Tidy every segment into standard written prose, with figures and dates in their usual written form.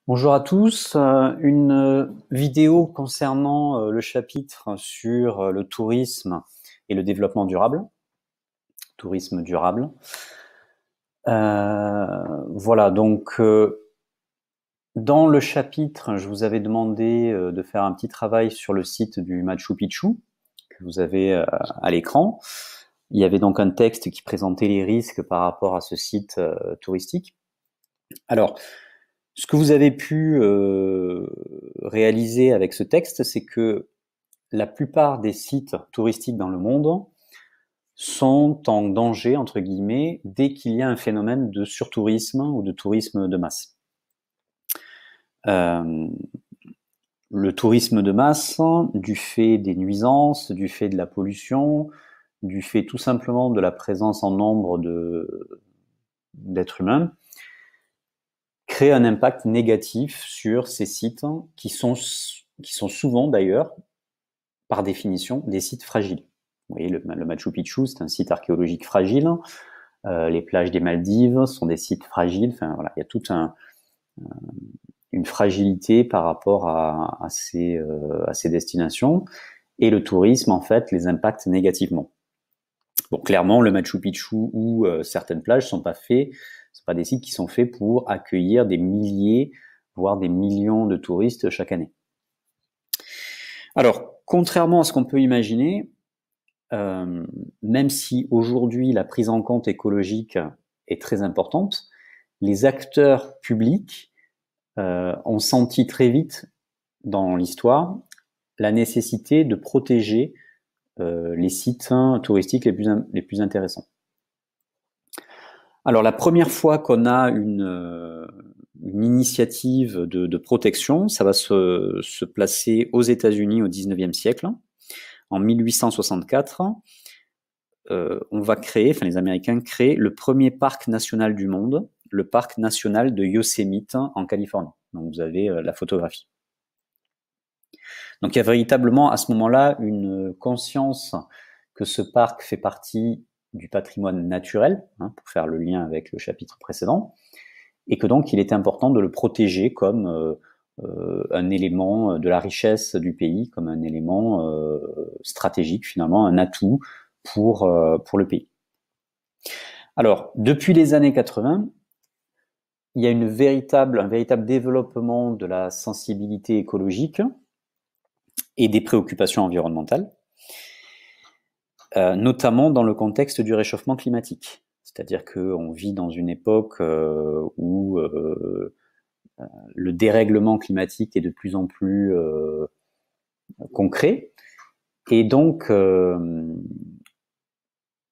Bonjour à tous, une vidéo concernant le chapitre sur le tourisme et le développement durable, tourisme durable. Voilà, donc dans le chapitre, je vous avais demandé de faire un petit travail sur le site du Machu Picchu, que vous avez à l'écran. Il y avait donc un texte qui présentait les risques par rapport à ce site touristique. Alors, ce que vous avez pu réaliser avec ce texte, c'est que la plupart des sites touristiques dans le monde sont en danger, entre guillemets, dès qu'il y a un phénomène de surtourisme ou de tourisme de masse. Le tourisme de masse, du fait des nuisances, du fait de la pollution, du fait tout simplement de la présence en nombre d'êtres humains, crée un impact négatif sur ces sites qui sont souvent d'ailleurs, par définition, des sites fragiles. Vous voyez, le Machu Picchu, c'est un site archéologique fragile. Les plages des Maldives sont des sites fragiles. Enfin, voilà, il y a toute une fragilité par rapport à ces destinations. Et le tourisme, en fait, les impacte négativement. Bon, clairement, le Machu Picchu ou certaines plages sont pas des sites qui sont faits pour accueillir des milliers, voire des millions de touristes chaque année. Alors, contrairement à ce qu'on peut imaginer, même si aujourd'hui la prise en compte écologique est très importante, les acteurs publics ont senti très vite dans l'histoire la nécessité de protéger les sites touristiques les plus intéressants. Alors la première fois qu'on a une initiative de protection, ça va se placer aux États-Unis au XIXe siècle. En 1864, on va créer, enfin les Américains créent le premier parc national du monde, le parc national de Yosemite en Californie. Donc vous avez la photographie. Donc il y a véritablement à ce moment-là une conscience que ce parc fait partie du patrimoine naturel, pour faire le lien avec le chapitre précédent, et que donc il était important de le protéger comme un élément de la richesse du pays, comme un élément stratégique finalement, un atout pour le pays. Alors, depuis les années 80, il y a un véritable développement de la sensibilité écologique et des préoccupations environnementales, notamment dans le contexte du réchauffement climatique. C'est-à-dire qu'on vit dans une époque où le dérèglement climatique est de plus en plus concret. Et donc,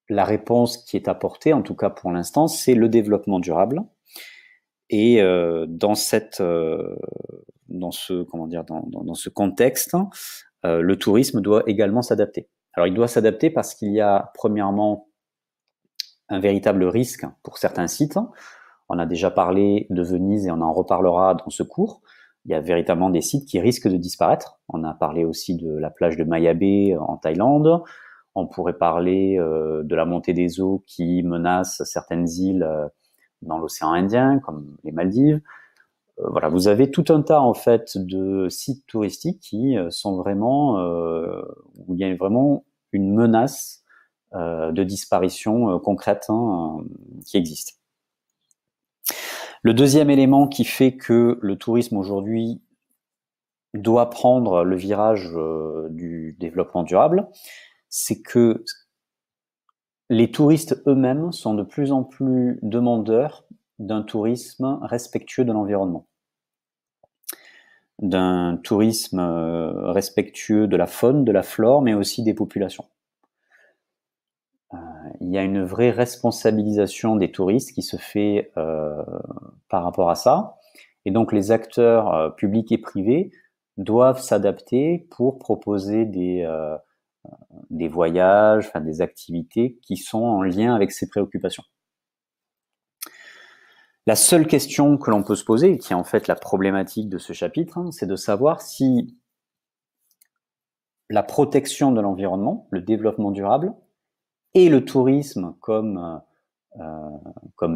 la réponse qui est apportée, en tout cas pour l'instant, c'est le développement durable. Et dans ce contexte, le tourisme doit également s'adapter. Alors, il doit s'adapter parce qu'il y a, premièrement, un véritable risque pour certains sites. On a déjà parlé de Venise et on en reparlera dans ce cours. Il y a véritablement des sites qui risquent de disparaître. On a parlé aussi de la plage de Maya Bay en Thaïlande. On pourrait parler de la montée des eaux qui menace certaines îles dans l'océan Indien, comme les Maldives. Voilà, vous avez tout un tas en fait de sites touristiques qui sont vraiment où il y a vraiment une menace de disparition concrète qui existe. Le deuxième élément qui fait que le tourisme aujourd'hui doit prendre le virage du développement durable, c'est que les touristes eux-mêmes sont de plus en plus demandeurs d'un tourisme respectueux de l'environnement, d'un tourisme respectueux de la faune, de la flore, mais aussi des populations. Il y a une vraie responsabilisation des touristes qui se fait par rapport à ça. Et donc les acteurs publics et privés doivent s'adapter pour proposer des voyages, enfin des activités qui sont en lien avec ces préoccupations. La seule question que l'on peut se poser, qui est en fait la problématique de ce chapitre, c'est de savoir si la protection de l'environnement, le développement durable, et le tourisme comme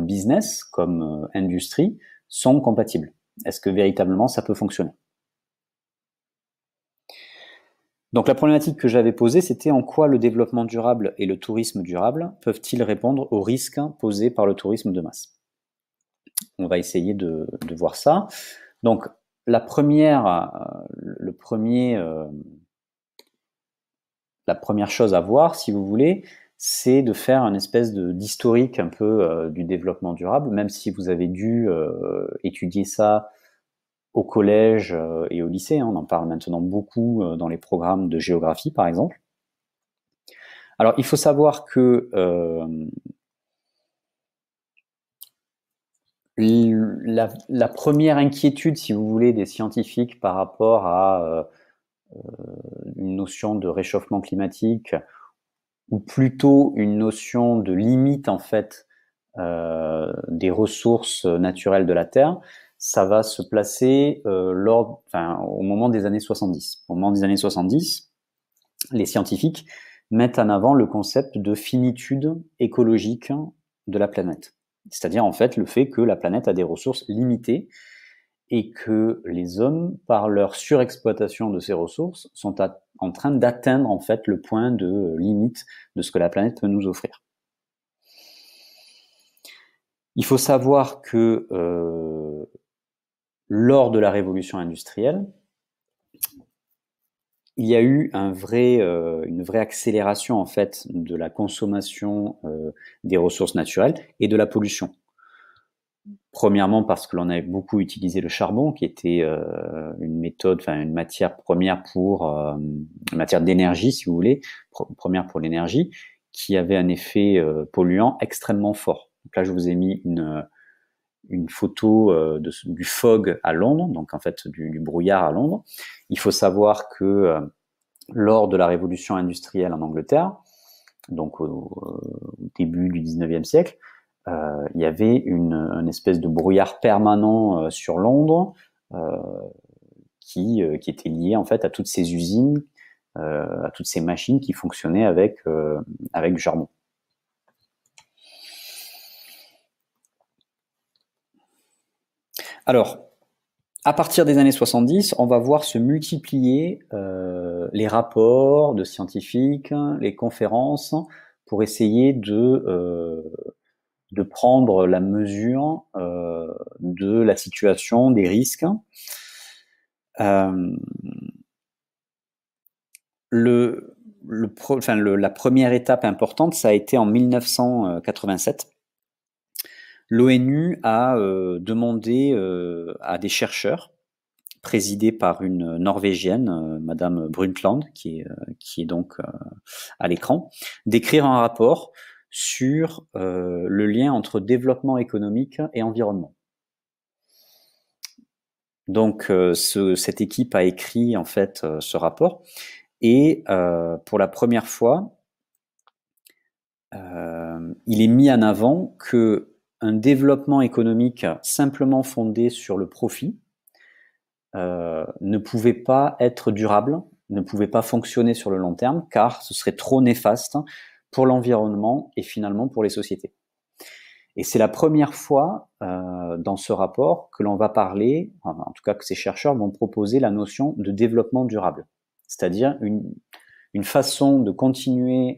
business, comme industrie, sont compatibles. Est-ce que véritablement ça peut fonctionner? Donc la problématique que j'avais posée, c'était en quoi le développement durable et le tourisme durable peuvent-ils répondre aux risques posés par le tourisme de masse? On va essayer de voir ça. Donc la première chose à voir, si vous voulez, c'est de faire une espèce d'historique un peu du développement durable, même si vous avez dû étudier ça au collège et au lycée. On en parle maintenant beaucoup dans les programmes de géographie, par exemple. Alors, il faut savoir que la première inquiétude, si vous voulez, des scientifiques par rapport à une notion de réchauffement climatique, ou plutôt une notion de limite, en fait, des ressources naturelles de la Terre, ça va se placer au moment des années 70. Au moment des années 70, les scientifiques mettent en avant le concept de finitude écologique de la planète. C'est-à-dire, en fait, le fait que la planète a des ressources limitées et que les hommes, par leur surexploitation de ces ressources, sont en train d'atteindre, en fait, le point de limite de ce que la planète peut nous offrir. Il faut savoir que lors de la révolution industrielle, il y a eu une vraie accélération en fait de la consommation des ressources naturelles et de la pollution. Premièrement parce que l'on avait beaucoup utilisé le charbon, qui était une matière première une matière d'énergie, si vous voulez, première pour l'énergie, qui avait un effet polluant extrêmement fort. Donc là, je vous ai mis une photo du fog à Londres, donc en fait du brouillard à Londres. Il faut savoir que lors de la révolution industrielle en Angleterre, donc au début du 19e siècle, il y avait une espèce de brouillard permanent sur Londres qui était lié en fait à toutes ces usines, à toutes ces machines qui fonctionnaient avec du charbon. Alors, à partir des années 70, on va voir se multiplier les rapports de scientifiques, les conférences, pour essayer de prendre la mesure de la situation, des risques. La première étape importante, ça a été en 1987. L'ONU a demandé à des chercheurs, présidés par une Norvégienne, Madame Brundtland, qui est donc à l'écran, d'écrire un rapport sur le lien entre développement économique et environnement. Donc cette équipe a écrit en fait ce rapport et pour la première fois, il est mis en avant que un développement économique simplement fondé sur le profit ne pouvait pas être durable, ne pouvait pas fonctionner sur le long terme, car ce serait trop néfaste pour l'environnement et finalement pour les sociétés. Et c'est la première fois dans ce rapport que l'on va parler, en tout cas que ces chercheurs vont proposer la notion de développement durable, c'est-à-dire une façon de continuer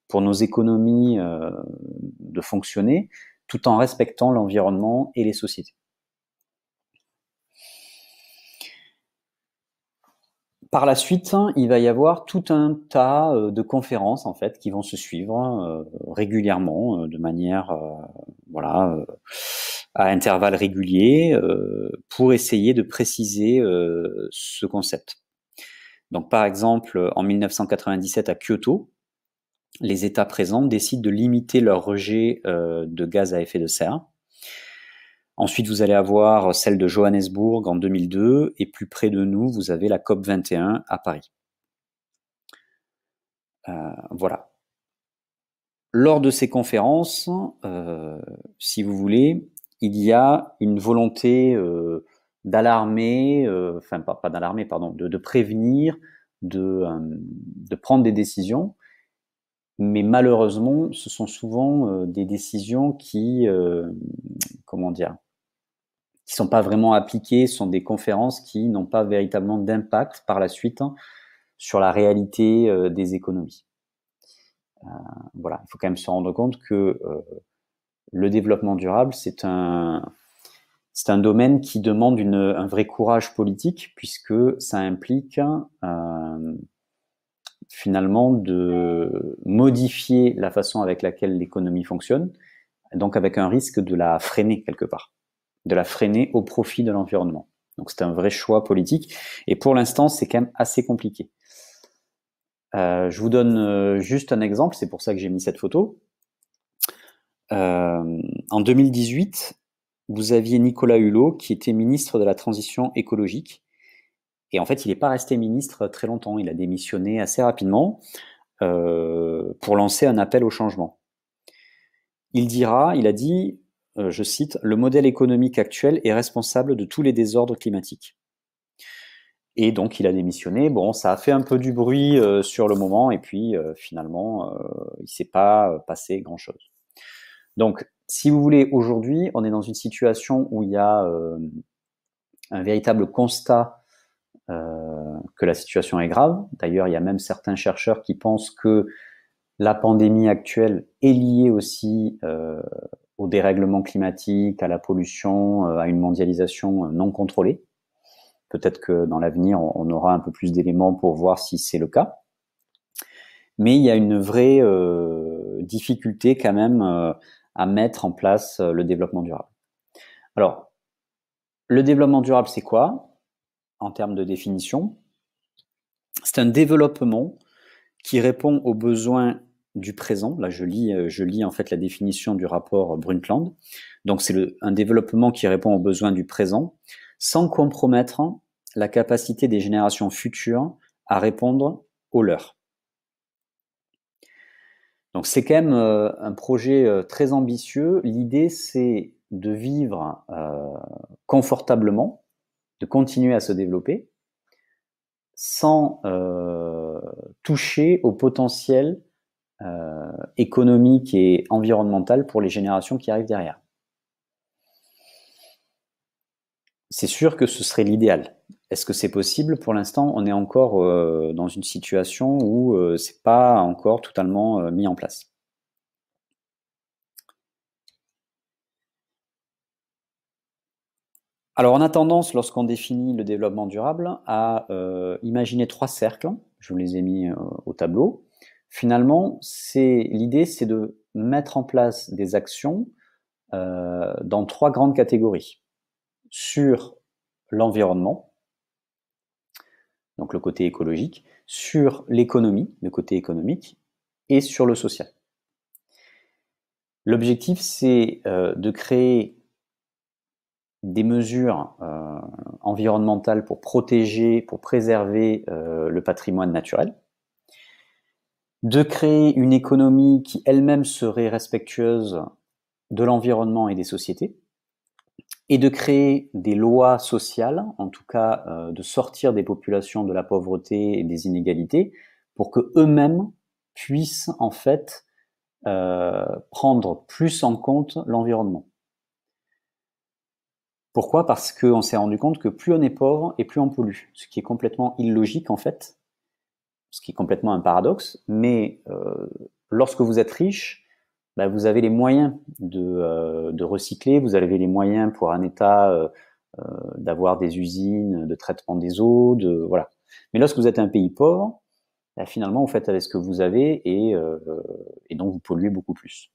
pour nos économies de fonctionner tout en respectant l'environnement et les sociétés. Par la suite, il va y avoir tout un tas de conférences en fait qui vont se suivre régulièrement, de manière à intervalles réguliers, pour essayer de préciser ce concept. Donc, par exemple, en 1997 à Kyoto, les États présents décident de limiter leur rejet de gaz à effet de serre. Ensuite, vous allez avoir celle de Johannesburg en 2002, et plus près de nous, vous avez la COP 21 à Paris. Voilà. Lors de ces conférences, si vous voulez, il y a une volonté d'alarmer, pas d'alarmer, pardon, de prévenir, de prendre des décisions, mais malheureusement, ce sont souvent des décisions qui sont pas vraiment appliquées, sont des conférences qui n'ont pas véritablement d'impact par la suite sur la réalité des économies. Voilà, il faut quand même se rendre compte que le développement durable, c'est un domaine qui demande un vrai courage politique, puisque ça implique finalement de modifier la façon avec laquelle l'économie fonctionne, donc avec un risque de la freiner quelque part, de la freiner au profit de l'environnement. Donc c'est un vrai choix politique, et pour l'instant c'est quand même assez compliqué. Je vous donne juste un exemple, c'est pour ça que j'ai mis cette photo. En 2018, vous aviez Nicolas Hulot qui était ministre de la Transition écologique. Et en fait, il n'est pas resté ministre très longtemps. Il a démissionné assez rapidement pour lancer un appel au changement. Il a dit, je cite, « Le modèle économique actuel est responsable de tous les désordres climatiques ». Et donc, il a démissionné. Bon, ça a fait un peu du bruit sur le moment, et puis finalement, il ne s'est pas passé grand-chose. Donc, si vous voulez, aujourd'hui, on est dans une situation où il y a un véritable constat que la situation est grave. D'ailleurs, il y a même certains chercheurs qui pensent que la pandémie actuelle est liée aussi au dérèglement climatique, à la pollution, à une mondialisation non contrôlée. Peut-être que dans l'avenir, on aura un peu plus d'éléments pour voir si c'est le cas. Mais il y a une vraie difficulté quand même à mettre en place le développement durable. Alors, le développement durable, c'est quoi en termes de définition? C'est un développement qui répond aux besoins du présent. Là, je lis en fait la définition du rapport Brundtland. Donc, c'est un développement qui répond aux besoins du présent sans compromettre la capacité des générations futures à répondre aux leurs. Donc, c'est quand même un projet très ambitieux. L'idée, c'est de vivre confortablement, de continuer à se développer, sans toucher au potentiel économique et environnemental pour les générations qui arrivent derrière. C'est sûr que ce serait l'idéal. Est-ce que c'est possible? Pour l'instant, on est encore dans une situation où c'est pas encore totalement mis en place. Alors, on a tendance, lorsqu'on définit le développement durable, à imaginer 3 cercles. Je vous les ai mis au tableau. Finalement, l'idée, c'est de mettre en place des actions dans 3 grandes catégories. Sur l'environnement, donc le côté écologique, sur l'économie, le côté économique, et sur le social. L'objectif, c'est de créer des mesures environnementales pour protéger, pour préserver le patrimoine naturel, de créer une économie qui elle-même serait respectueuse de l'environnement et des sociétés, et de créer des lois sociales, en tout cas de sortir des populations de la pauvreté et des inégalités, pour que eux-mêmes puissent en fait prendre plus en compte l'environnement. Pourquoi? Parce qu'on s'est rendu compte que plus on est pauvre et plus on pollue, ce qui est complètement illogique en fait, ce qui est complètement un paradoxe, mais lorsque vous êtes riche, bah, vous avez les moyens de recycler, vous avez les moyens pour un État d'avoir des usines de traitement des eaux, voilà. Mais lorsque vous êtes un pays pauvre, bah, finalement vous faites avec ce que vous avez et donc vous polluez beaucoup plus.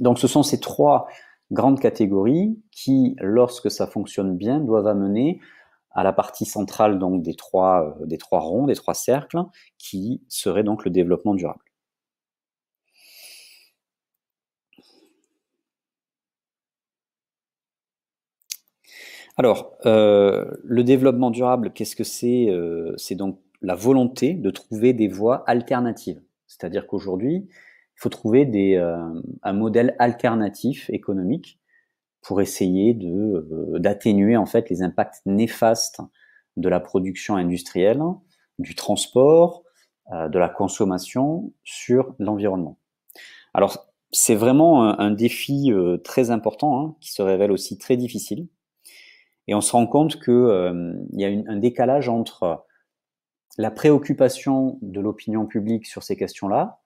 Donc ce sont ces 3 grandes catégories qui, lorsque ça fonctionne bien, doivent amener à la partie centrale donc des 3 ronds, des 3 cercles, qui serait donc le développement durable. Alors, le développement durable, qu'est-ce que c'est? C'est donc la volonté de trouver des voies alternatives. C'est-à-dire qu'aujourd'hui, il faut trouver un modèle alternatif économique pour essayer d'atténuer en fait les impacts néfastes de la production industrielle, du transport, de la consommation sur l'environnement. Alors, c'est vraiment un défi très important, hein, qui se révèle aussi très difficile. Et on se rend compte que il y a un décalage entre la préoccupation de l'opinion publique sur ces questions-là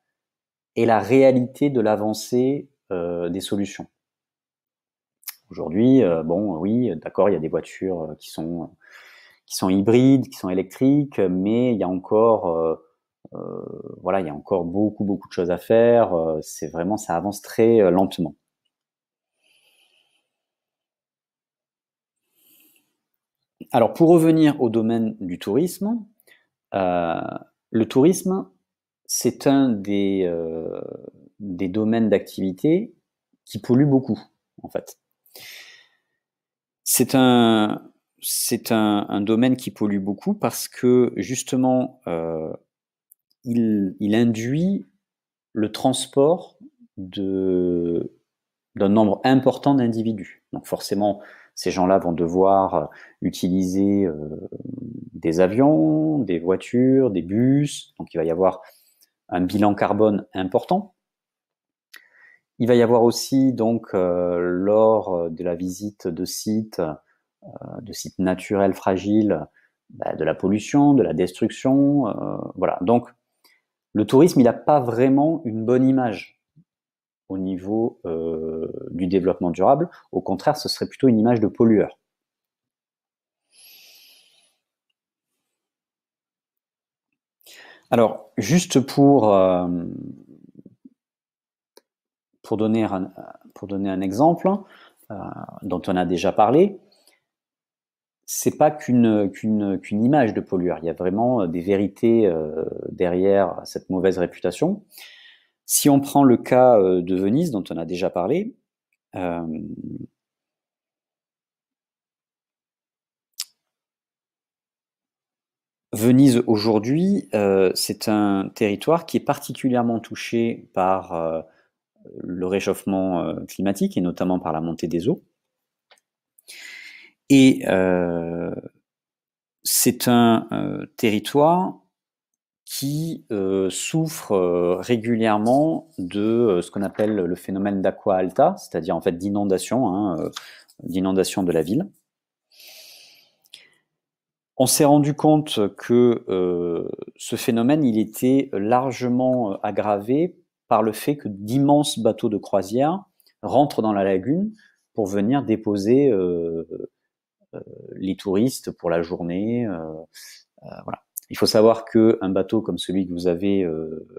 et la réalité de l'avancée des solutions. Aujourd'hui, bon, oui, d'accord, il y a des voitures qui sont hybrides, qui sont électriques, mais il y a encore voilà, il y a encore beaucoup de choses à faire. C'est vraiment, ça avance très lentement. Alors, pour revenir au domaine du tourisme, le tourisme, c'est un des domaines d'activité qui pollue beaucoup, en fait. C'est un domaine qui pollue beaucoup parce que justement, il induit le transport d'un nombre important d'individus. Donc forcément, ces gens-là vont devoir utiliser des avions, des voitures, des bus. Donc il va y avoir un bilan carbone important. Il va y avoir aussi donc lors de la visite de sites naturels fragiles, de la pollution, de la destruction, voilà. Donc le tourisme, il n'a pas vraiment une bonne image au niveau du développement durable. Au contraire, ce serait plutôt une image de pollueur. Alors, juste pour donner un exemple dont on a déjà parlé, c'est pas qu'une image de pollueur. Il y a vraiment des vérités derrière cette mauvaise réputation. Si on prend le cas de Venise, dont on a déjà parlé, Venise aujourd'hui, c'est un territoire qui est particulièrement touché par le réchauffement climatique et notamment par la montée des eaux. Et c'est un territoire qui souffre régulièrement de ce qu'on appelle le phénomène d'aqua alta, c'est-à-dire en fait d'inondation, d'inondation de la ville. On s'est rendu compte que ce phénomène, il était largement aggravé par le fait que d'immenses bateaux de croisière rentrent dans la lagune pour venir déposer les touristes pour la journée. Voilà. Il faut savoir qu'un bateau comme celui que vous avez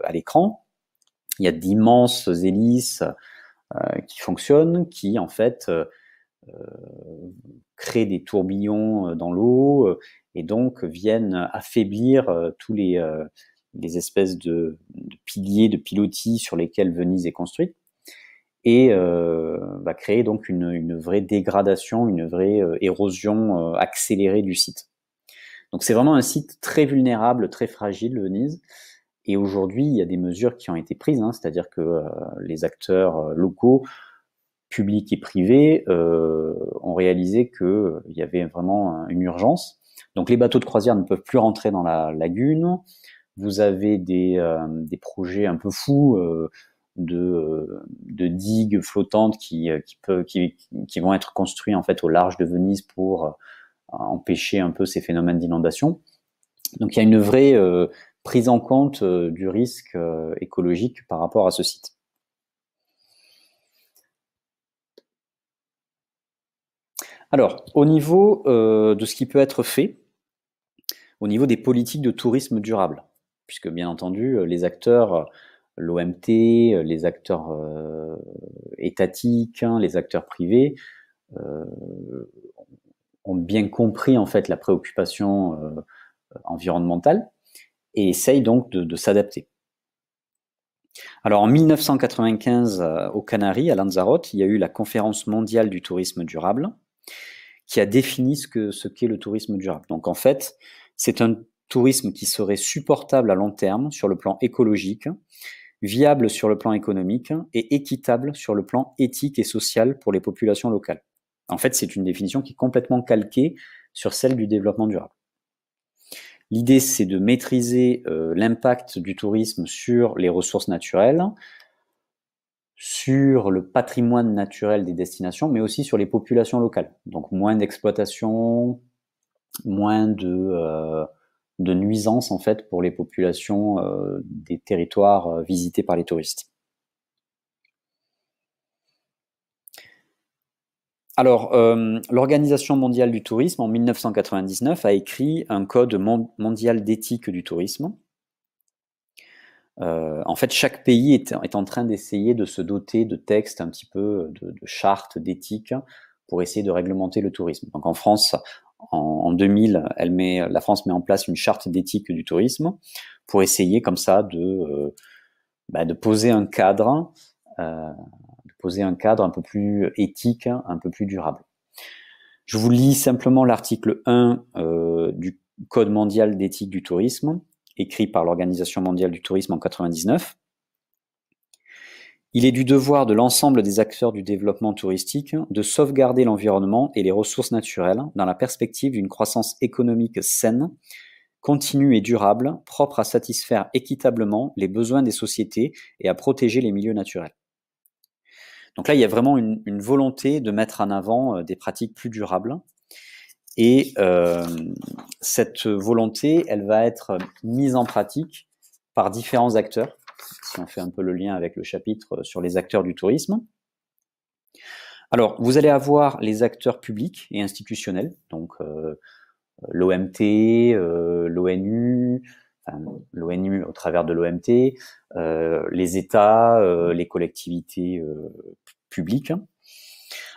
à l'écran, il y a d'immenses hélices qui fonctionnent, qui en fait créent des tourbillons dans l'eau et donc viennent affaiblir tous les espèces de piliers, de pilotis sur lesquels Venise est construite et va créer donc une vraie dégradation, une vraie érosion accélérée du site. Donc c'est vraiment un site très vulnérable, très fragile, Venise. Et aujourd'hui, il y a des mesures qui ont été prises, c'est-à-dire que les acteurs locaux, publics et privés, ont réalisé qu'il y avait vraiment une urgence. Donc les bateaux de croisière ne peuvent plus rentrer dans la lagune. Vous avez des projets un peu fous de digues flottantes qui vont être construits en fait au large de Venise pour empêcher un peu ces phénomènes d'inondation. Donc il y a une vraie prise en compte du risque écologique par rapport à ce site. Alors, au niveau de ce qui peut être fait, au niveau des politiques de tourisme durable, puisque bien entendu, les acteurs, l'OMT, les acteurs étatiques, les acteurs privés, ont bien compris en fait la préoccupation environnementale et essayent donc de s'adapter. Alors en 1995, aux Canaries, à Lanzarote, il y a eu la conférence mondiale du tourisme durable qui a défini ce qu'est le tourisme durable. Donc en fait, c'est un tourisme qui serait supportable à long terme sur le plan écologique, viable sur le plan économique et équitable sur le plan éthique et social pour les populations locales. En fait, c'est une définition qui est complètement calquée sur celle du développement durable. L'idée, c'est de maîtriser l'impact du tourisme sur les ressources naturelles, sur le patrimoine naturel des destinations, mais aussi sur les populations locales. Donc moins d'exploitation, moins de nuisances en fait pour les populations des territoires visités par les touristes. Alors, l'Organisation mondiale du tourisme, en 1999, a écrit un code mondial d'éthique du tourisme. En fait, chaque pays est en train d'essayer de se doter de textes un petit peu, de chartes, d'éthique, pour essayer de réglementer le tourisme. Donc en France, en 2000, la France met en place une charte d'éthique du tourisme pour essayer comme ça de poser un cadre, un peu plus éthique, un peu plus durable. Je vous lis simplement l'article 1 du Code mondial d'éthique du tourisme, écrit par l'Organisation mondiale du tourisme en 1999. Il est du devoir de l'ensemble des acteurs du développement touristique de sauvegarder l'environnement et les ressources naturelles dans la perspective d'une croissance économique saine, continue et durable, propre à satisfaire équitablement les besoins des sociétés et à protéger les milieux naturels. Donc là, il y a vraiment une volonté de mettre en avant des pratiques plus durables. Et cette volonté, elle va être mise en pratique par différents acteurs, si on fait un peu le lien avec le chapitre sur les acteurs du tourisme. Alors, vous allez avoir les acteurs publics et institutionnels, donc l'OMT, l'ONU, enfin, l'ONU au travers de l'OMT, les États, les collectivités publiques.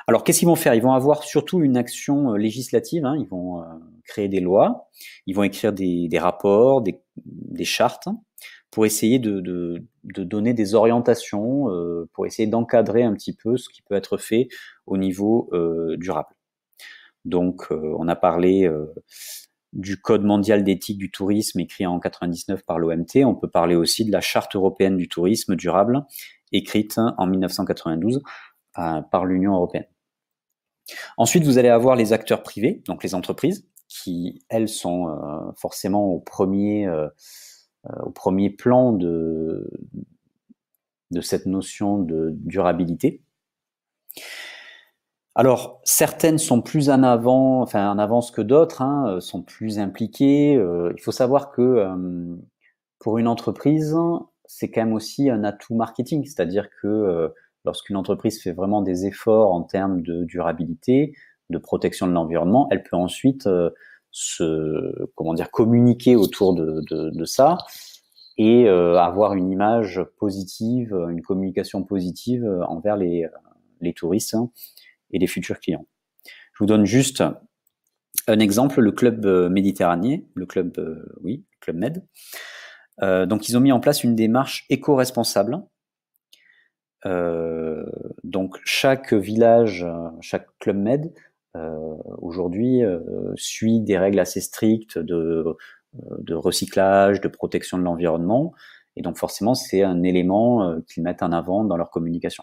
Alors, qu'est-ce qu'ils vont faire? Ils vont avoir surtout une action législative, hein. Ils vont créer des lois, ils vont écrire des rapports, des chartes, pour essayer de donner des orientations, pour essayer d'encadrer un petit peu ce qui peut être fait au niveau durable. Donc, on a parlé du Code mondial d'éthique du tourisme écrit en 99 par l'OMT. On peut parler aussi de la Charte européenne du tourisme durable, écrite en 1992 par l'Union européenne. Ensuite, vous allez avoir les acteurs privés, donc les entreprises, qui, elles, sont forcément au premier plan de cette notion de durabilité. Alors, certaines sont plus en avance que d'autres, hein, sont plus impliquées. Il faut savoir que pour une entreprise, c'est quand même aussi un atout marketing, c'est-à-dire que lorsqu'une entreprise fait vraiment des efforts en termes de durabilité, de protection de l'environnement, elle peut ensuite communiquer autour de ça et avoir une image positive, une communication positive envers les touristes et les futurs clients. Je vous donne juste un exemple, le club méditerranéen, le club Med. Donc ils ont mis en place une démarche éco-responsable. Donc chaque village, chaque club Med aujourd'hui suit des règles assez strictes de recyclage, de protection de l'environnement, et donc forcément c'est un élément qu'ils mettent en avant dans leur communication.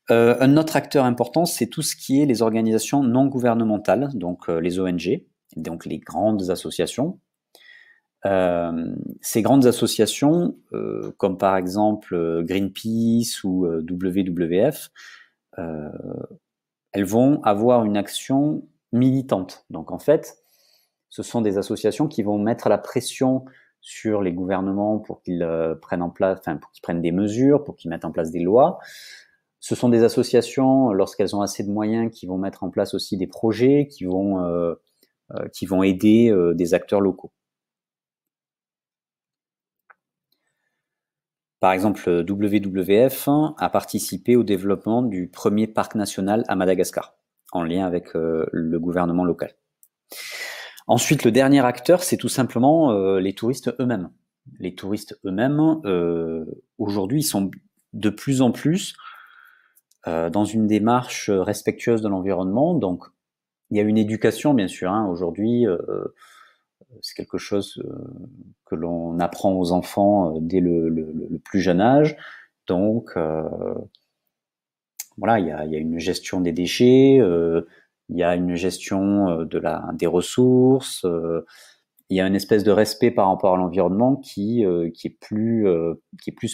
Un autre acteur important, c'est tout ce qui est les organisations non gouvernementales, donc les ONG, donc les grandes associations. Ces grandes associations, comme par exemple Greenpeace ou WWF, elles vont avoir une action militante. Donc en fait, ce sont des associations qui vont mettre la pression sur les gouvernements pour qu'ils pour qu'ils prennent des mesures, pour qu'ils mettent en place des lois. Ce sont des associations, lorsqu'elles ont assez de moyens, qui vont mettre en place aussi des projets, qui vont aider des acteurs locaux. Par exemple, WWF a participé au développement du premier parc national à Madagascar, en lien avec le gouvernement local. Ensuite, le dernier acteur, c'est tout simplement les touristes eux-mêmes. Les touristes eux-mêmes, aujourd'hui, sont de plus en plus dans une démarche respectueuse de l'environnement. Donc, il y a une éducation, bien sûr. Hein. Aujourd'hui, c'est quelque chose que l'on apprend aux enfants dès le plus jeune âge. Donc, voilà, il y a une gestion des déchets, il y a une gestion des ressources, il y a une espèce de respect par rapport à l'environnement qui est plus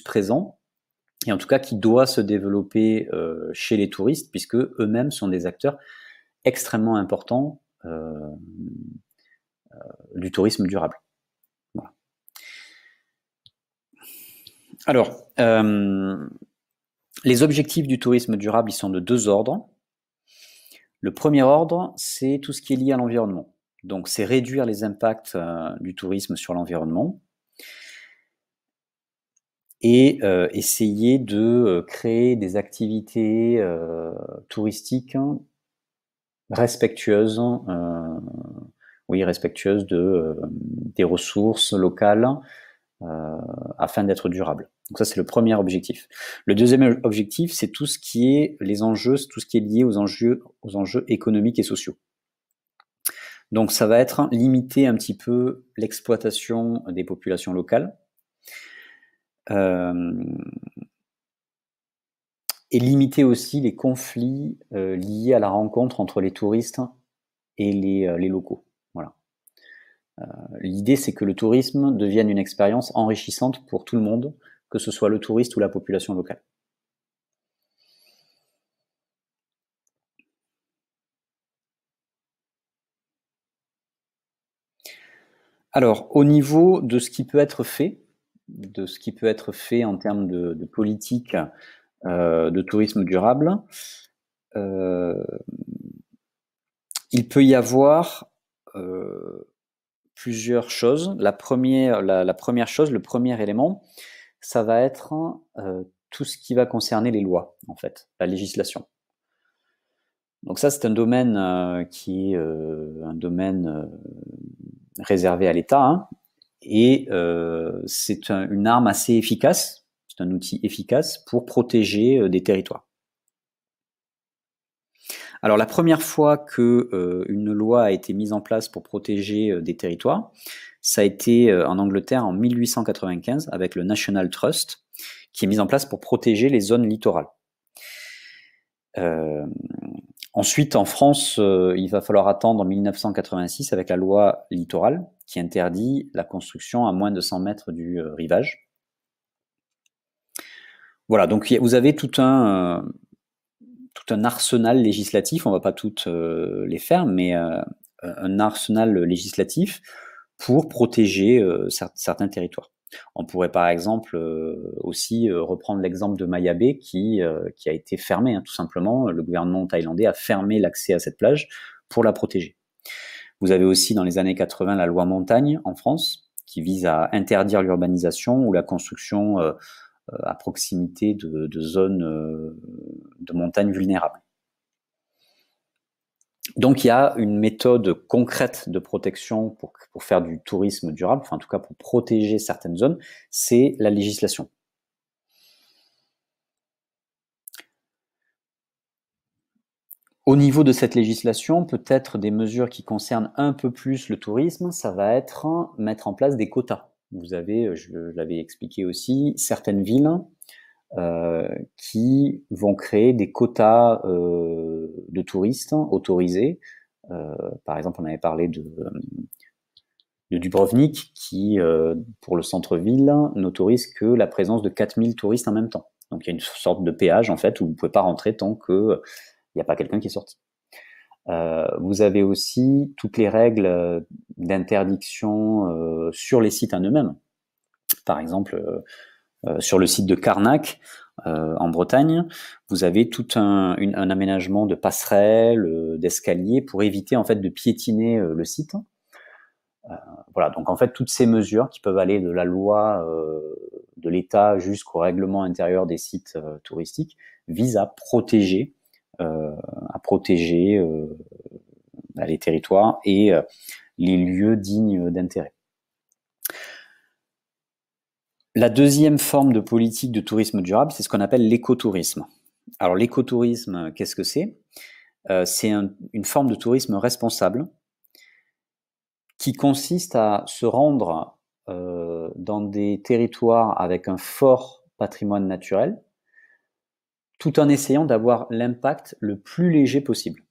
présent. et en tout cas qui doit se développer chez les touristes, puisque eux-mêmes sont des acteurs extrêmement importants du tourisme durable. Voilà. Alors, les objectifs du tourisme durable, ils sont de 2 ordres. Le premier ordre, c'est tout ce qui est lié à l'environnement. Donc, c'est réduire les impacts du tourisme sur l'environnement et essayer de créer des activités touristiques respectueuses, respectueuses des ressources locales afin d'être durables. Donc ça, c'est le premier objectif. Le deuxième objectif, c'est tout ce qui est les enjeux, tout ce qui est lié aux enjeux économiques et sociaux. Donc ça va être limiter un petit peu l'exploitation des populations locales et limiter aussi les conflits liés à la rencontre entre les touristes et les locaux. Voilà. L'idée, c'est que le tourisme devienne une expérience enrichissante pour tout le monde, que ce soit le touriste ou la population locale. Alors, au niveau de ce qui peut être fait, en termes de politique de tourisme durable, il peut y avoir plusieurs choses. La première chose, le premier élément, ça va être tout ce qui va concerner les lois, en fait, la législation. Donc ça, c'est un domaine qui est un domaine réservé à l'État, hein, et c'est une arme assez efficace, c'est un outil efficace pour protéger des territoires. Alors la première fois que une loi a été mise en place pour protéger des territoires, ça a été en Angleterre en 1895 avec le National Trust, qui est mis en place pour protéger les zones littorales. Ensuite, en France, il va falloir attendre 1986 avec la loi littorale qui interdit la construction à moins de 100 mètres du rivage. Voilà, donc vous avez tout un arsenal législatif, on ne va pas toutes les faire, mais un arsenal législatif pour protéger certains territoires. On pourrait par exemple aussi reprendre l'exemple de Maya Bay qui a été fermée, hein, tout simplement. Le gouvernement thaïlandais a fermé l'accès à cette plage pour la protéger. Vous avez aussi dans les années 80 la loi montagne en France qui vise à interdire l'urbanisation ou la construction à proximité de zones de montagne vulnérables. Donc il y a une méthode concrète de protection pour faire du tourisme durable, enfin en tout cas pour protéger certaines zones, c'est la législation. Au niveau de cette législation, peut-être des mesures qui concernent un peu plus le tourisme, ça va être mettre en place des quotas. Vous avez, je l'avais expliqué aussi, certaines villes qui vont créer des quotas de touristes autorisés. Par exemple, on avait parlé de Dubrovnik qui, pour le centre-ville, n'autorise que la présence de 4000 touristes en même temps. Donc il y a une sorte de péage en fait où vous ne pouvez pas rentrer tant qu'il n'y a pas quelqu'un qui est sorti. Vous avez aussi toutes les règles d'interdiction sur les sites en eux-mêmes. Par exemple, sur le site de Carnac, en Bretagne, vous avez tout un aménagement de passerelles, d'escaliers pour éviter en fait de piétiner le site. Voilà, donc en fait toutes ces mesures qui peuvent aller de la loi de l'État jusqu'au règlement intérieur des sites touristiques visent à protéger les territoires et les lieux dignes d'intérêt. La deuxième forme de politique de tourisme durable, c'est ce qu'on appelle l'écotourisme. Alors l'écotourisme, qu'est-ce que c'est ? C'est une forme de tourisme responsable qui consiste à se rendre dans des territoires avec un fort patrimoine naturel, tout en essayant d'avoir l'impact le plus léger possible.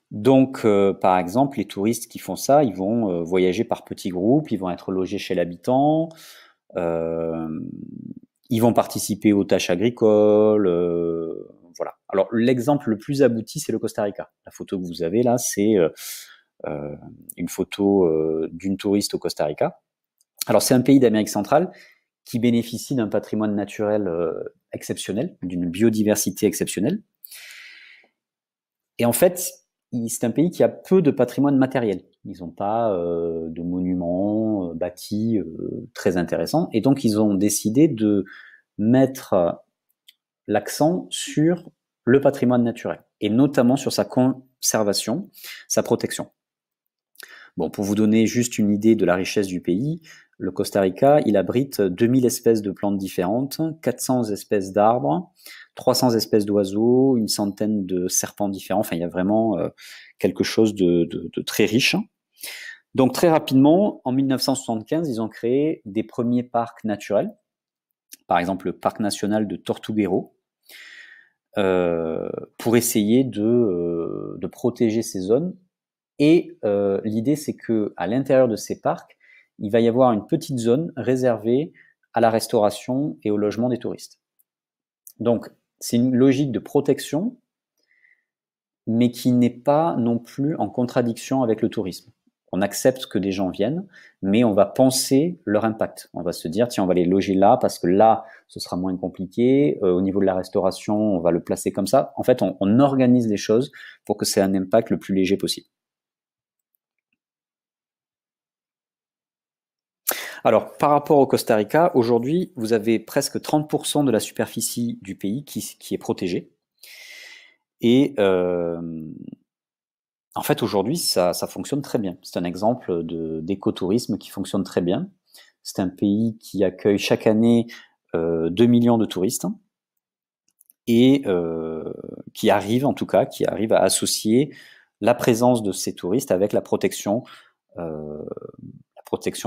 Donc, par exemple, les touristes qui font ça, ils vont voyager par petits groupes, ils vont être logés chez l'habitant, Ils vont participer aux tâches agricoles, voilà. Alors l'exemple le plus abouti, c'est le Costa Rica. La photo que vous avez là, c'est une photo d'une touriste au Costa Rica. Alors c'est un pays d'Amérique centrale qui bénéficie d'un patrimoine naturel exceptionnel, d'une biodiversité exceptionnelle. Et en fait, c'est un pays qui a peu de patrimoine matériel. Ils n'ont pas de monuments bâtis très intéressants. Et donc, ils ont décidé de mettre l'accent sur le patrimoine naturel, et notamment sur sa conservation, sa protection. Bon, pour vous donner juste une idée de la richesse du pays, le Costa Rica, il abrite 2000 espèces de plantes différentes, 400 espèces d'arbres, 300 espèces d'oiseaux, une centaine de serpents différents. Enfin, il y a vraiment quelque chose de très riche. Donc, très rapidement, en 1975, ils ont créé des premiers parcs naturels. Par exemple, le parc national de Tortuguero, pour essayer de protéger ces zones. Et l'idée, c'est que à l'intérieur de ces parcs, il va y avoir une petite zone réservée à la restauration et au logement des touristes. Donc, c'est une logique de protection, mais qui n'est pas non plus en contradiction avec le tourisme. On accepte que des gens viennent, mais on va penser leur impact. On va se dire, tiens, on va les loger là, parce que là, ce sera moins compliqué. Au niveau de la restauration, on va le placer comme ça. En fait, on organise les choses pour que c'est un impact le plus léger possible. Alors, par rapport au Costa Rica, aujourd'hui, vous avez presque 30% de la superficie du pays qui est protégée. Et en fait, aujourd'hui, ça fonctionne très bien. C'est un exemple d'écotourisme qui fonctionne très bien. C'est un pays qui accueille chaque année 2 millions de touristes et qui arrive, en tout cas, à associer la présence de ces touristes avec la protection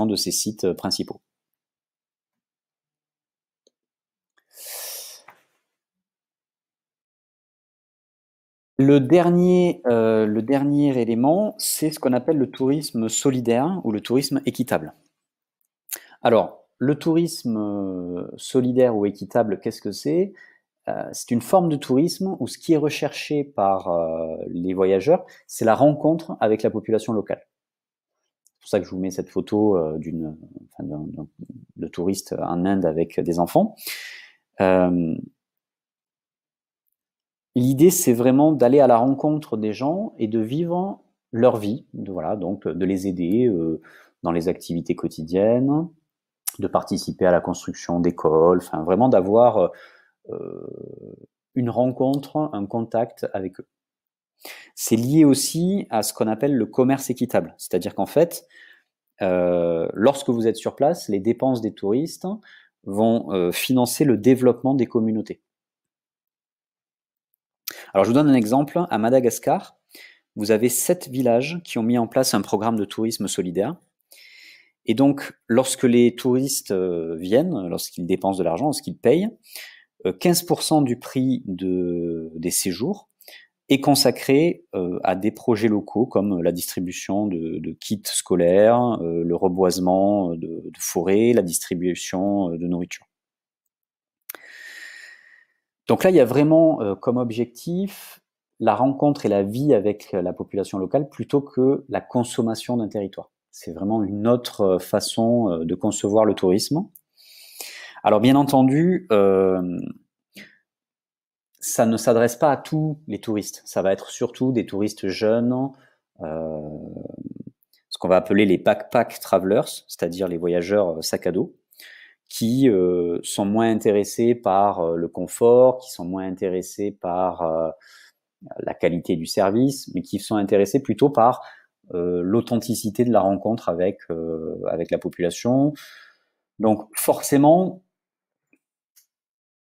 de ces sites principaux. Le dernier élément, c'est ce qu'on appelle le tourisme solidaire ou le tourisme équitable. Alors, le tourisme solidaire ou équitable, qu'est-ce que c'est? C'est une forme de tourisme où ce qui est recherché par les voyageurs, c'est la rencontre avec la population locale. C'est pour ça que je vous mets cette photo de touristes en Inde avec des enfants. L'idée, c'est vraiment d'aller à la rencontre des gens et de vivre leur vie, donc de les aider dans les activités quotidiennes, de participer à la construction d'écoles, enfin vraiment d'avoir une rencontre, un contact avec eux. C'est lié aussi à ce qu'on appelle le commerce équitable, c'est-à-dire qu'en fait, lorsque vous êtes sur place, les dépenses des touristes vont financer le développement des communautés. Alors, je vous donne un exemple. À Madagascar, vous avez 7 villages qui ont mis en place un programme de tourisme solidaire. Et donc, lorsque les touristes viennent, lorsqu'ils dépensent de l'argent, lorsqu'ils payent, 15% du prix des séjours est consacré à des projets locaux comme la distribution de kits scolaires, le reboisement de forêts, la distribution de nourriture. Donc là, il y a vraiment comme objectif la rencontre et la vie avec la population locale plutôt que la consommation d'un territoire. C'est vraiment une autre façon de concevoir le tourisme. Alors bien entendu, ça ne s'adresse pas à tous les touristes. Ça va être surtout des touristes jeunes, ce qu'on va appeler les backpack travelers, c'est-à-dire les voyageurs sac à dos, qui sont moins intéressés par le confort, qui sont moins intéressés par la qualité du service, mais qui sont intéressés plutôt par l'authenticité de la rencontre avec la population. Donc forcément,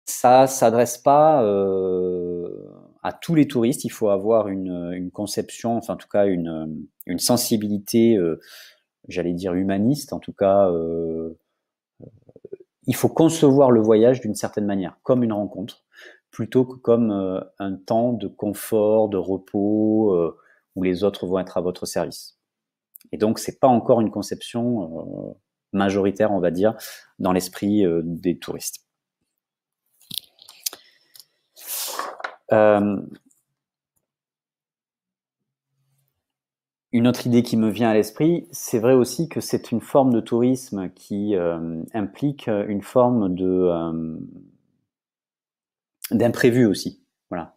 ça s'adresse pas à tous les touristes. Il faut avoir une conception, enfin en tout cas une sensibilité, j'allais dire humaniste. En tout cas, il faut concevoir le voyage d'une certaine manière, comme une rencontre, plutôt que comme un temps de confort, de repos, où les autres vont être à votre service. Et donc, c'est pas encore une conception majoritaire, on va dire, dans l'esprit des touristes. Une autre idée qui me vient à l'esprit, c'est vrai aussi que c'est une forme de tourisme qui implique une forme d'imprévu aussi. Voilà.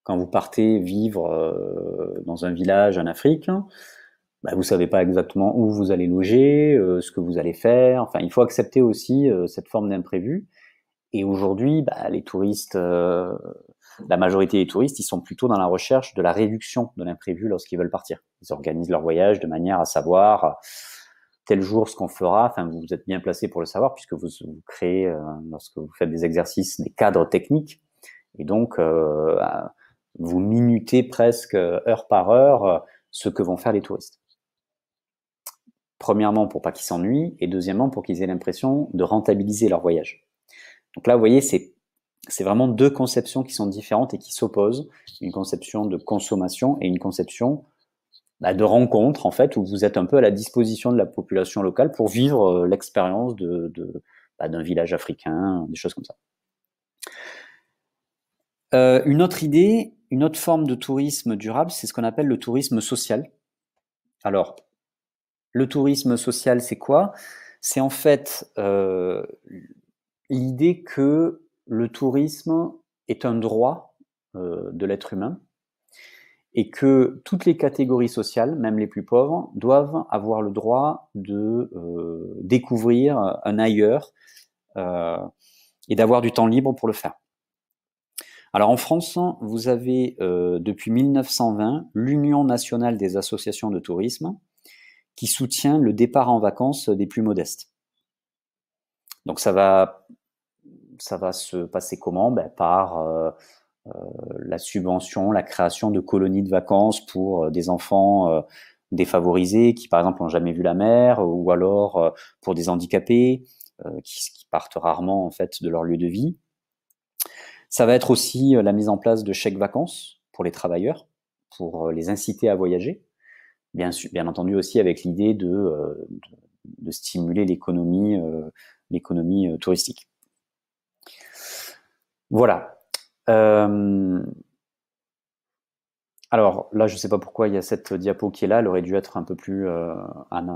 Quand vous partez vivre dans un village en Afrique, vous savez pas exactement où vous allez loger, ce que vous allez faire. Enfin, il faut accepter aussi cette forme d'imprévu. Et aujourd'hui, les touristes, la majorité des touristes, ils sont plutôt dans la recherche de la réduction de l'imprévu lorsqu'ils veulent partir. Ils organisent leur voyage de manière à savoir tel jour ce qu'on fera. Enfin, vous êtes bien placé pour le savoir puisque vous créez, lorsque vous faites des exercices, des cadres techniques. Et donc, vous minutez presque heure par heure ce que vont faire les touristes. Premièrement, pour pas qu'ils s'ennuient, et deuxièmement, pour qu'ils aient l'impression de rentabiliser leur voyage. Donc là, vous voyez, c'est vraiment deux conceptions qui sont différentes et qui s'opposent. Une conception de consommation et une conception de rencontre, en fait, où vous êtes un peu à la disposition de la population locale pour vivre l'expérience d'un village africain, des choses comme ça. Une autre idée, une autre forme de tourisme durable, c'est ce qu'on appelle le tourisme social. Alors, le tourisme social, c'est quoi? C'est en fait l'idée que le tourisme est un droit de l'être humain et que toutes les catégories sociales, même les plus pauvres, doivent avoir le droit de découvrir un ailleurs et d'avoir du temps libre pour le faire. Alors en France, vous avez depuis 1920 l'Union nationale des associations de tourisme qui soutient le départ en vacances des plus modestes. Donc ça va se passer comment? Par la subvention, la création de colonies de vacances pour des enfants défavorisés qui par exemple n'ont jamais vu la mer, ou alors pour des handicapés qui partent rarement en fait de leur lieu de vie. Ça va être aussi la mise en place de chèques vacances pour les travailleurs, pour les inciter à voyager. Bien entendu aussi avec l'idée de stimuler l'économie touristique. Voilà. Alors là, je ne sais pas pourquoi il y a cette diapo qui est là. Elle aurait dû être un peu plus, elle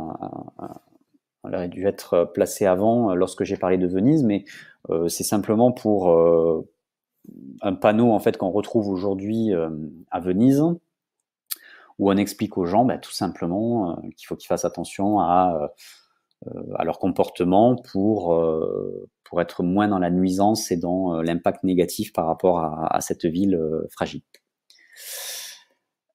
aurait dû être placée avant lorsque j'ai parlé de Venise, mais c'est simplement pour un panneau en fait qu'on retrouve aujourd'hui à Venise, où on explique aux gens tout simplement qu'il faut qu'ils fassent attention à leur comportement pour être moins dans la nuisance et dans l'impact négatif par rapport à cette ville fragile.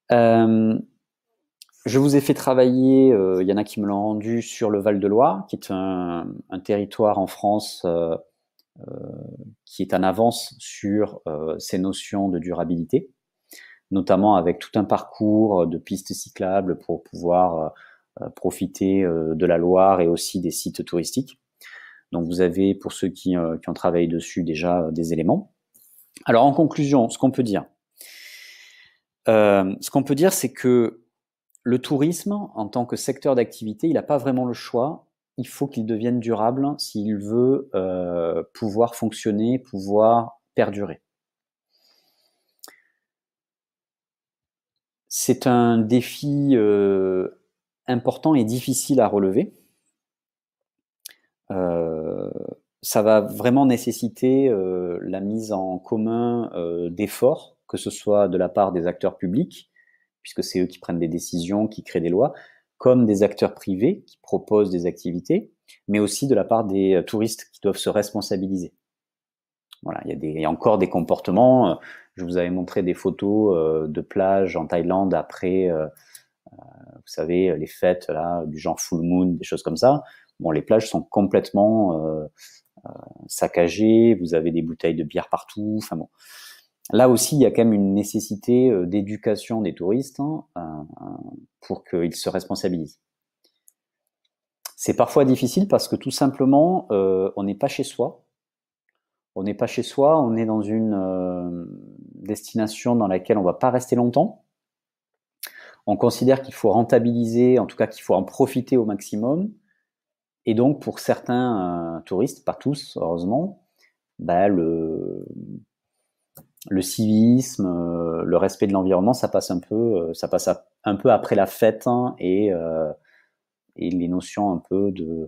Je vous ai fait travailler, il y en a qui me l'ont rendu, sur le Val-de-Loire, qui est un territoire en France qui est en avance sur ces notions de durabilité, notamment avec tout un parcours de pistes cyclables pour pouvoir profiter de la Loire et aussi des sites touristiques. Donc vous avez, pour ceux qui ont travaillé dessus, déjà des éléments. Alors en conclusion, ce qu'on peut dire, c'est que le tourisme, en tant que secteur d'activité, il n'a pas vraiment le choix. Il faut qu'il devienne durable s'il veut pouvoir fonctionner, pouvoir perdurer. C'est un défi important et difficile à relever. Ça va vraiment nécessiter la mise en commun d'efforts, que ce soit de la part des acteurs publics, puisque c'est eux qui prennent des décisions, qui créent des lois, comme des acteurs privés qui proposent des activités, mais aussi de la part des touristes qui doivent se responsabiliser. Voilà, il y a encore des comportements. Je vous avais montré des photos de plages en Thaïlande après, vous savez, les fêtes là, du genre full moon, des choses comme ça. Bon, les plages sont complètement saccagées. Vous avez des bouteilles de bière partout. Enfin bon. Là aussi, il y a quand même une nécessité d'éducation des touristes pour qu'ils se responsabilisent. C'est parfois difficile parce que tout simplement, on n'est pas chez soi. On n'est pas chez soi, on est dans une destination dans laquelle on ne va pas rester longtemps. On considère qu'il faut rentabiliser, en tout cas qu'il faut en profiter au maximum. Et donc, pour certains touristes, pas tous, heureusement, bah, le civisme, le respect de l'environnement, ça passe un peu après la fête, hein, et les notions un peu de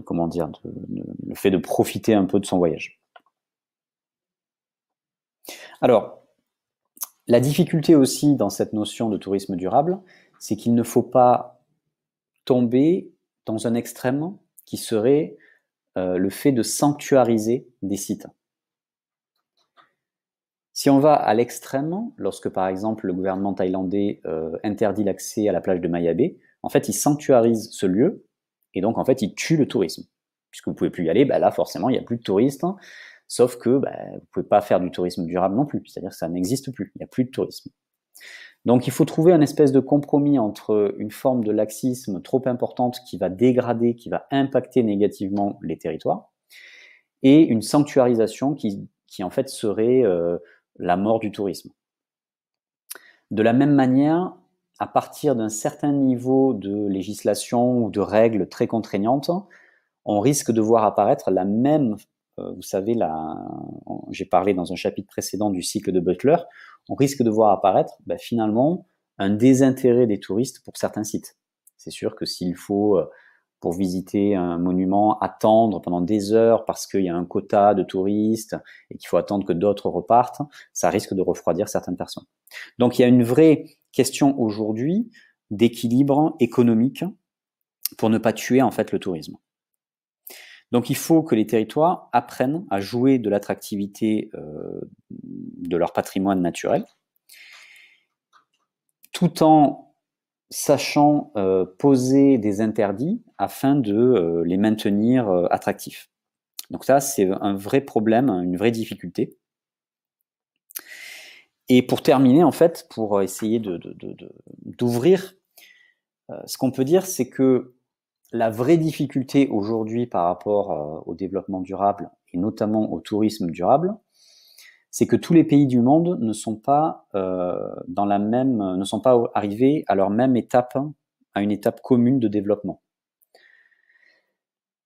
comment dire, le fait de profiter un peu de son voyage. Alors, la difficulté aussi dans cette notion de tourisme durable, c'est qu'il ne faut pas tomber dans un extrême qui serait le fait de sanctuariser des sites. Si on va à l'extrême, lorsque par exemple le gouvernement thaïlandais interdit l'accès à la plage de Maya Bay, en fait il sanctuarise ce lieu et donc en fait il tue le tourisme. Puisque vous ne pouvez plus y aller, bah là forcément il n'y a plus de touristes, hein, sauf que bah, vous ne pouvez pas faire du tourisme durable non plus, c'est-à-dire que ça n'existe plus, il n'y a plus de tourisme. Donc il faut trouver un espèce de compromis entre une forme de laxisme trop importante qui va dégrader, qui va impacter négativement les territoires, et une sanctuarisation qui en fait serait la mort du tourisme. De la même manière, à partir d'un certain niveau de législation ou de règles très contraignantes, on risque de voir apparaître la même, vous savez, j'ai parlé dans un chapitre précédent du cycle de Butler, on risque de voir apparaître finalement un désintérêt des touristes pour certains sites. C'est sûr que s'il faut, pour visiter un monument, attendre pendant des heures parce qu'il y a un quota de touristes et qu'il faut attendre que d'autres repartent, ça risque de refroidir certaines personnes. Donc il y a une vraie question aujourd'hui d'équilibre économique pour ne pas tuer en fait le tourisme. Donc il faut que les territoires apprennent à jouer de l'attractivité de leur patrimoine naturel, tout en sachant poser des interdits afin de les maintenir attractifs. Donc ça, c'est un vrai problème, une vraie difficulté. Et pour terminer, en fait, pour essayer d'ouvrir, ce qu'on peut dire, c'est que la vraie difficulté aujourd'hui par rapport au développement durable, et notamment au tourisme durable, c'est que tous les pays du monde ne sont pas ne sont pas arrivés à leur même étape, à une étape commune de développement.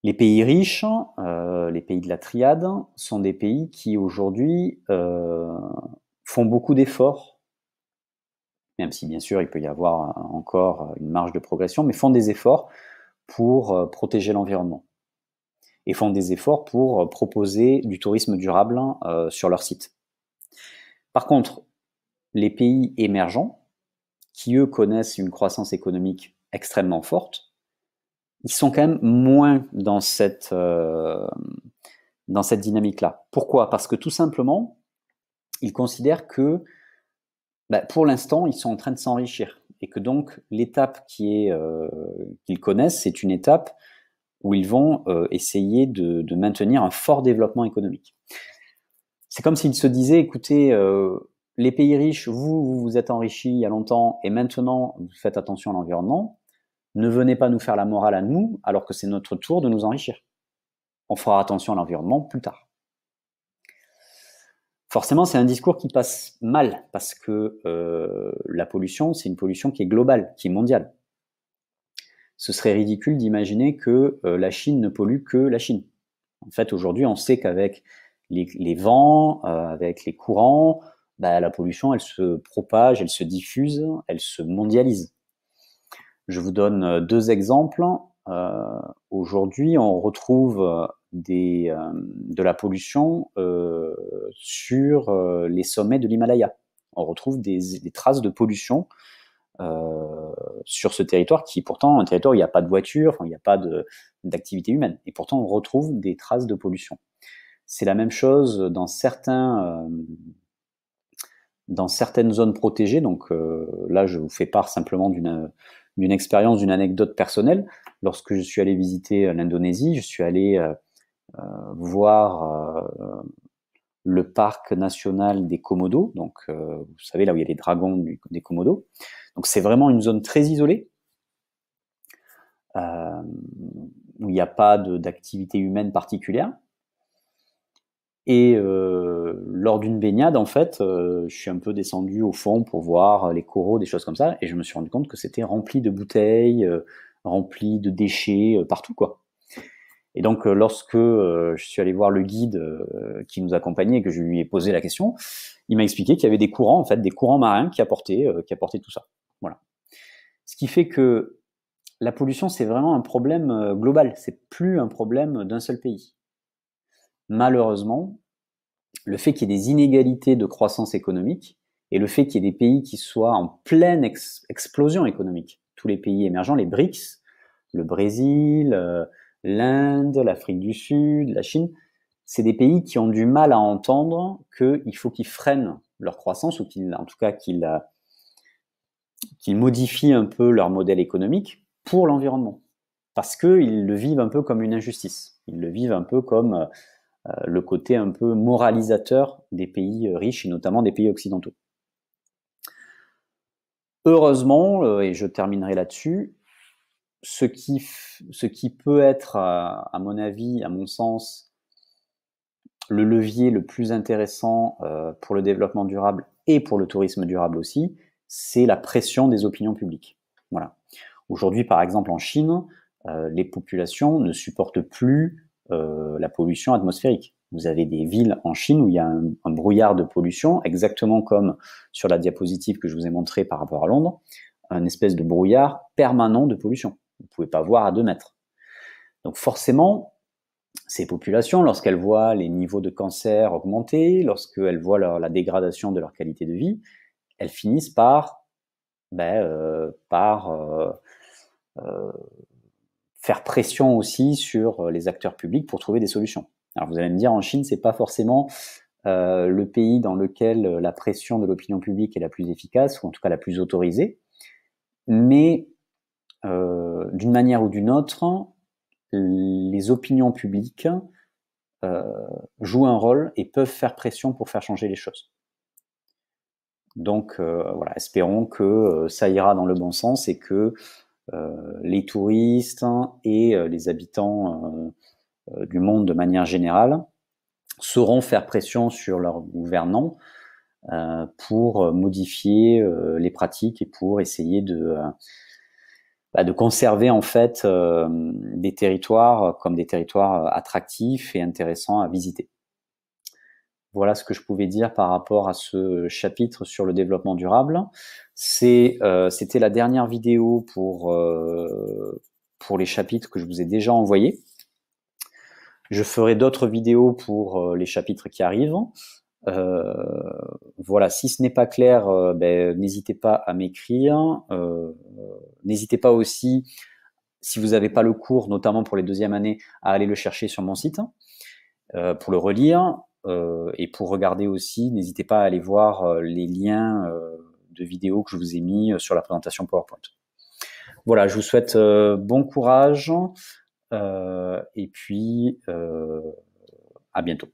Les pays riches, les pays de la triade, sont des pays qui aujourd'hui font beaucoup d'efforts, même si bien sûr il peut y avoir encore une marge de progression, mais font des efforts pour protéger l'environnement et font des efforts pour proposer du tourisme durable sur leur site. Par contre, les pays émergents, qui eux connaissent une croissance économique extrêmement forte, ils sont quand même moins dans cette dynamique-là. Pourquoi? Parce que tout simplement, ils considèrent que pour l'instant, ils sont en train de s'enrichir et que donc l'étape qu'ils connaissent, c'est une étape où ils vont essayer de maintenir un fort développement économique. C'est comme s'ils se disaient, écoutez, les pays riches, vous vous êtes enrichis il y a longtemps et maintenant vous faites attention à l'environnement, ne venez pas nous faire la morale à nous alors que c'est notre tour de nous enrichir. On fera attention à l'environnement plus tard. Forcément, c'est un discours qui passe mal parce que la pollution, c'est une pollution qui est globale, qui est mondiale. Ce serait ridicule d'imaginer que la Chine ne pollue que la Chine. En fait, aujourd'hui, on sait qu'avec les vents, avec les courants, la pollution, elle se propage, elle se diffuse, elle se mondialise. Je vous donne deux exemples. Aujourd'hui, on retrouve de la pollution sur les sommets de l'Himalaya. On retrouve des traces de pollution sur ce territoire qui est pourtant un territoire où il n'y a pas de voiture, il n'y a pas d'activité humaine. Et pourtant, on retrouve des traces de pollution. C'est la même chose dans certaines zones protégées. Donc là, je vous fais part simplement d'une expérience, d'une anecdote personnelle. Lorsque je suis allé visiter l'Indonésie, je suis allé voir le parc national des Komodo. Donc, vous savez, là où il y a les dragons des Komodo. Donc, c'est vraiment une zone très isolée, où il n'y a pas d'activité humaine particulière. Et lors d'une baignade, en fait, je suis un peu descendu au fond pour voir les coraux, des choses comme ça, et je me suis rendu compte que c'était rempli de bouteilles, remplis de déchets partout, quoi. Et donc, lorsque je suis allé voir le guide qui nous accompagnait et que je lui ai posé la question, il m'a expliqué qu'il y avait des courants, en fait, des courants marins qui apportaient tout ça. Voilà. Ce qui fait que la pollution, c'est vraiment un problème global. C'est plus un problème d'un seul pays. Malheureusement, le fait qu'il y ait des inégalités de croissance économique et le fait qu'il y ait des pays qui soient en pleine explosion économique, tous les pays émergents, les BRICS, le Brésil, l'Inde, l'Afrique du Sud, la Chine, c'est des pays qui ont du mal à entendre qu'il faut qu'ils freinent leur croissance ou en tout cas qu'ils modifient un peu leur modèle économique pour l'environnement. Parce qu'ils le vivent un peu comme une injustice. Ils le vivent un peu comme le côté un peu moralisateur des pays riches et notamment des pays occidentaux. Heureusement, et je terminerai là-dessus, ce qui peut être, à mon avis, à mon sens, le levier le plus intéressant pour le développement durable et pour le tourisme durable aussi, c'est la pression des opinions publiques. Voilà. Aujourd'hui, par exemple, en Chine, les populations ne supportent plus la pollution atmosphérique. Vous avez des villes en Chine où il y a un brouillard de pollution, exactement comme sur la diapositive que je vous ai montrée par rapport à Londres, un espèce de brouillard permanent de pollution. Vous ne pouvez pas voir à 2 mètres. Donc forcément, ces populations, lorsqu'elles voient les niveaux de cancer augmenter, lorsqu'elles voient la dégradation de leur qualité de vie, elles finissent par faire pression aussi sur les acteurs publics pour trouver des solutions. Alors vous allez me dire, en Chine, c'est pas forcément le pays dans lequel la pression de l'opinion publique est la plus efficace, ou en tout cas la plus autorisée, mais d'une manière ou d'une autre, les opinions publiques jouent un rôle et peuvent faire pression pour faire changer les choses. Donc voilà, espérons que ça ira dans le bon sens et que les touristes et les habitants du monde de manière générale sauront faire pression sur leurs gouvernants pour modifier les pratiques et pour essayer de conserver en fait des territoires comme des territoires attractifs et intéressants à visiter. Voilà ce que je pouvais dire par rapport à ce chapitre sur le développement durable. C'était la dernière vidéo pour les chapitres que je vous ai déjà envoyés. Je ferai d'autres vidéos pour les chapitres qui arrivent. Voilà, si ce n'est pas clair, n'hésitez pas à m'écrire. N'hésitez pas aussi, si vous n'avez pas le cours, notamment pour les 2e années, à aller le chercher sur mon site pour le relire. Et pour regarder aussi, n'hésitez pas à aller voir les liens de vidéos que je vous ai mis sur la présentation PowerPoint. Voilà, je vous souhaite bon courage et puis à bientôt.